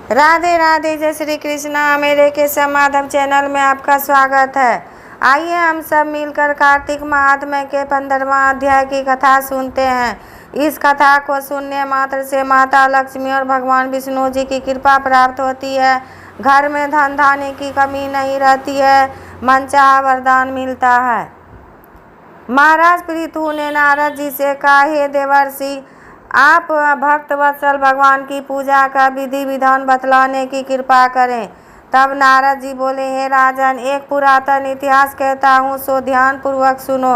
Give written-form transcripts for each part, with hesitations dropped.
राधे राधे, जय श्री कृष्णा। मेरे के माधव चैनल में आपका स्वागत है। आइए हम सब मिलकर कार्तिक महात्म्य के 15वां अध्याय की कथा सुनते हैं। इस कथा को सुनने मात्र से माता लक्ष्मी और भगवान विष्णु जी की कृपा प्राप्त होती है। घर में धन धान्य की कमी नहीं रहती है, मनचाहा वरदान मिलता है। महाराज पृथु ने नारद जी से कहा, हे देवर्षि, आप भक्त वत्सल भगवान की पूजा का विधि विधान बतलाने की कृपा करें। तब नारद जी बोले, हे राजन, एक पुरातन इतिहास कहता हूँ, सो ध्यान पूर्वक सुनो।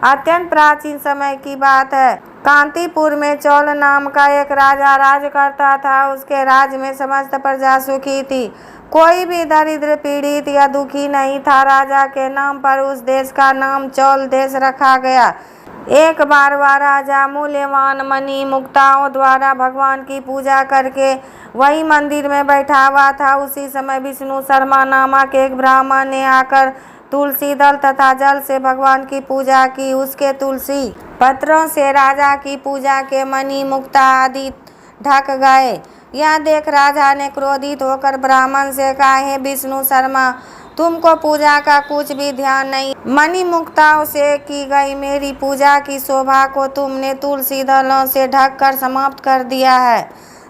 अत्यंत प्राचीन समय की बात है। कांतिपुर में चौल नाम का एक राजा राज करता था। उसके राज्य में समस्त प्रजा सुखी थी, कोई भी दरिद्र पीड़ित या दुखी नहीं था। राजा के नाम पर उस देश का नाम चौल देश रखा गया। एक बार वह राजा मूल्यवान मणि मुक्ताओं द्वारा भगवान की पूजा करके वही मंदिर में बैठा हुआ था। उसी समय विष्णु शर्मा नामक एक ब्राह्मण ने आकर तुलसी दल तथा जल से भगवान की पूजा की। उसके तुलसी पत्रों से राजा की पूजा के मणि मुक्ता आदि ढक गए। यह देख राजा ने क्रोधित होकर ब्राह्मण से कहा, हे विष्णु शर्मा, तुमको पूजा का कुछ भी ध्यान नहीं। मणि मुक्ताओं से की गई मेरी पूजा की शोभा को तुमने तुलसी दलों से ढककर समाप्त कर दिया है।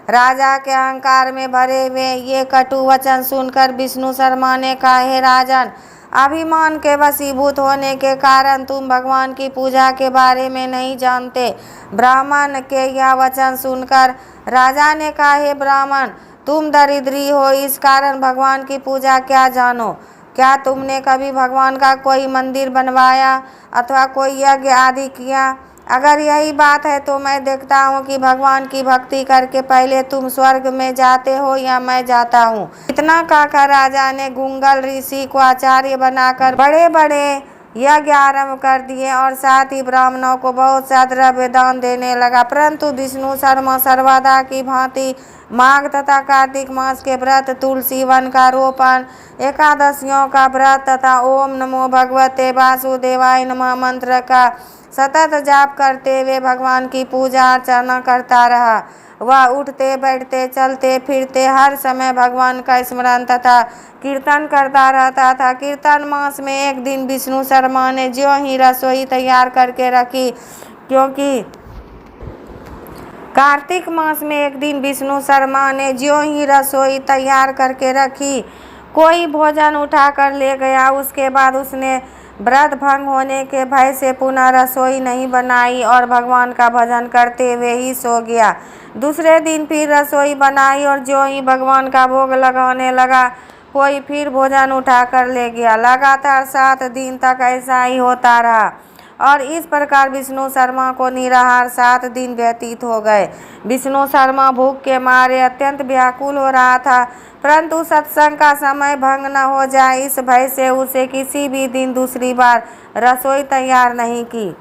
राजा के अहंकार में भरे हुए ये कटु वचन सुनकर विष्णु शर्मा ने कहा, हे राजन, अभिमान के वशीभूत होने के कारण तुम भगवान की पूजा के बारे में नहीं जानते। ब्राह्मण के यह वचन सुनकर राजा ने कहा, हे ब्राह्मण, तुम दरिद्री हो, इस कारण भगवान की पूजा क्या जानो। क्या तुमने कभी भगवान का कोई मंदिर बनवाया अथवा कोई यज्ञ आदि किया? अगर यही बात है तो मैं देखता हूँ कि भगवान की भक्ति करके पहले तुम स्वर्ग में जाते हो या मैं जाता हूँ। इतना कहकर राजा ने गुंगल ऋषि को आचार्य बनाकर बड़े बड़े यज्ञ आरंभ कर दिए और साथ ही ब्राह्मणों को बहुत सा द्रव्य दान देने लगा। परंतु विष्णु शर्मा सर्वदा की भांति माघ तथा कार्तिक मास के व्रत, तुलसी वन का रोपण, एकादशियों का व्रत तथा ओम नमो भगवते वासुदेवाय नमः मंत्र का सतत जाप करते हुए भगवान की पूजा अर्चना करता रहा। वह उठते बैठते चलते फिरते हर समय भगवान का स्मरण तथा कीर्तन करता रहता था। कीर्तन मास में एक दिन विष्णु शर्मा ने ज्यों ही रसोई तैयार करके रखी, क्योंकि कार्तिक मास में एक दिन विष्णु शर्मा ने ज्यों ही रसोई तैयार करके रखी, कोई भोजन उठा कर ले गया। उसके बाद उसने व्रत भंग होने के भय से पुनः रसोई नहीं बनाई और भगवान का भजन करते हुए ही सो गया। दूसरे दिन फिर रसोई बनाई और ज्यों ही भगवान का भोग लगाने लगा, कोई फिर भोजन उठा कर ले गया। लगातार 7 दिन तक ऐसा ही होता रहा और इस प्रकार विष्णु शर्मा को निराहार 7 दिन व्यतीत हो गए। विष्णु शर्मा भूख के मारे अत्यंत व्याकुल हो रहा था, परंतु सत्संग का समय भंग न हो जाए इस भय से उसे किसी भी दिन दूसरी बार रसोई तैयार नहीं की।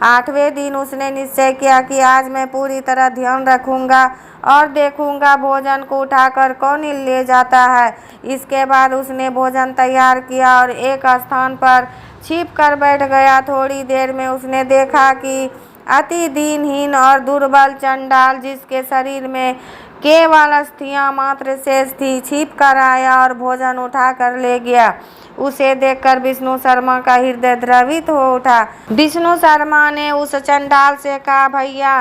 8वें दिन उसने निश्चय किया कि आज मैं पूरी तरह ध्यान रखूंगा और देखूंगा भोजन को उठाकर कौन ले जाता है। इसके बाद उसने भोजन तैयार किया और एक स्थान पर छिप कर बैठ गया। थोड़ी देर में उसने देखा कि अति दीनहीन और दुर्बल चंडाल, जिसके शरीर में केवल अस्थियां मात्र शेष थी, छिप कर आया और भोजन उठा कर ले गया। उसे देखकर विष्णु शर्मा का हृदय द्रवित हो उठा। विष्णु शर्मा ने उस चंडाल से कहा, भैया,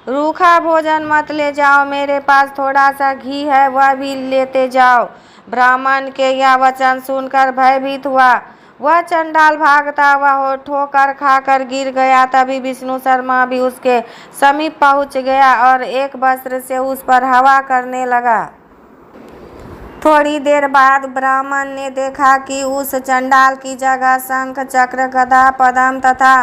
रूखा भोजन मत ले जाओ, मेरे पास थोड़ा सा घी है, वह भी लेते जाओ। ब्राह्मण के यह वचन सुनकर भयभीत हुआ। वह चंडाल भागता हुआ ठोकर खाकर गिर गया। तभी विष्णु शर्मा भी उसके समीप पहुंच गया और एक वस्त्र से उस पर हवा करने लगा। थोड़ी देर बाद ब्राह्मण ने देखा कि उस चंडाल की जगह शंख, चक्र, गदा, पद्म तथा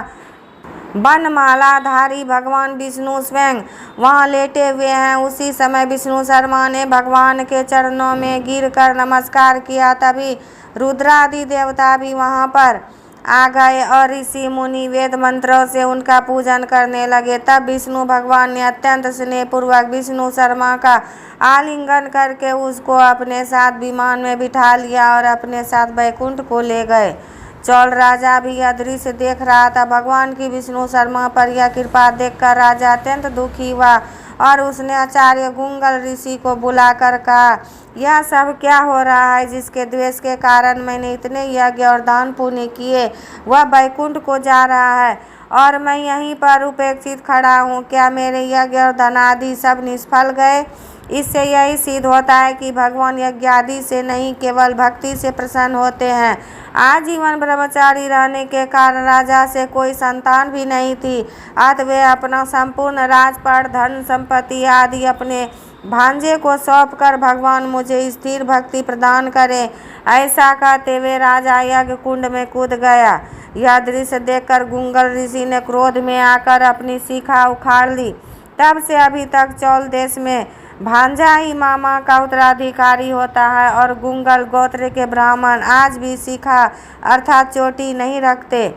बनमालाधारी भगवान विष्णु स्वयं वहां लेटे हुए हैं। उसी समय विष्णु शर्मा ने भगवान के चरणों में गिरकर नमस्कार किया। तभी रुद्रादि देवता भी वहां पर आ गए और ऋषि मुनि वेद मंत्रों से उनका पूजन करने लगे। तब विष्णु भगवान ने अत्यंत स्नेहपूर्वक विष्णु शर्मा का आलिंगन करके उसको अपने साथ विमान में बिठा लिया और अपने साथ वैकुंठ को ले गए। चौल राजा भी यह दृश्य देख रहा था। भगवान की विष्णु शर्मा पर यह कृपा देखकर राजा अत्यंत दुखी हुआ और उसने आचार्य गुंगल ऋषि को बुलाकर कहा, यह सब क्या हो रहा है जिसके द्वेष के कारण मैंने इतने यज्ञ और दान पुण्य किए? वह वैकुंठ को जा रहा है और मैं यहीं पर उपेक्षित खड़ा हूँ। क्या मेरे यज्ञ और धनादि सब निष्फल गए? इससे यही सिद्ध होता है कि भगवान यज्ञ आदि से नहीं, केवल भक्ति से प्रसन्न होते हैं। आजीवन ब्रह्मचारी रहने के कारण राजा से कोई संतान भी नहीं थी, अतः वे अपना संपूर्ण राजपाट, धन संपत्ति आदि अपने भांजे को सौंपकर भगवान मुझे स्थिर भक्ति प्रदान करें, ऐसा कहते हुए राजा यज्ञ कुंड में कूद गया। यह दृश्य देखकर गुंगल ऋषि ने क्रोध में आकर अपनी शिखा उखाड़ ली। तब से अभी तक चौल देश में भांजा ही मामा का उत्तराधिकारी होता है और गुंगल गोत्र के ब्राह्मण आज भी शिखा अर्थात चोटी नहीं रखते।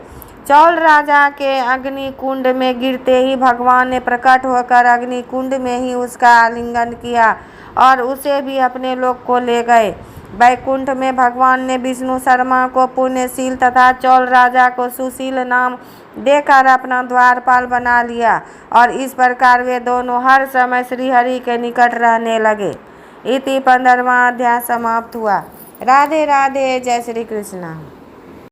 चौल राजा के अग्नि कुंड में गिरते ही भगवान ने प्रकट होकर अग्नि कुंड में ही उसका आलिंगन किया और उसे भी अपने लोक को ले गए। वैकुंठ में भगवान ने विष्णु शर्मा को पुण्यशील तथा चौल राजा को सुशील नाम देकर अपना द्वारपाल बना लिया और इस प्रकार वे दोनों हर समय श्रीहरि के निकट रहने लगे। इति 15वां अध्याय समाप्त हुआ। राधे राधे। जय श्री कृष्ण।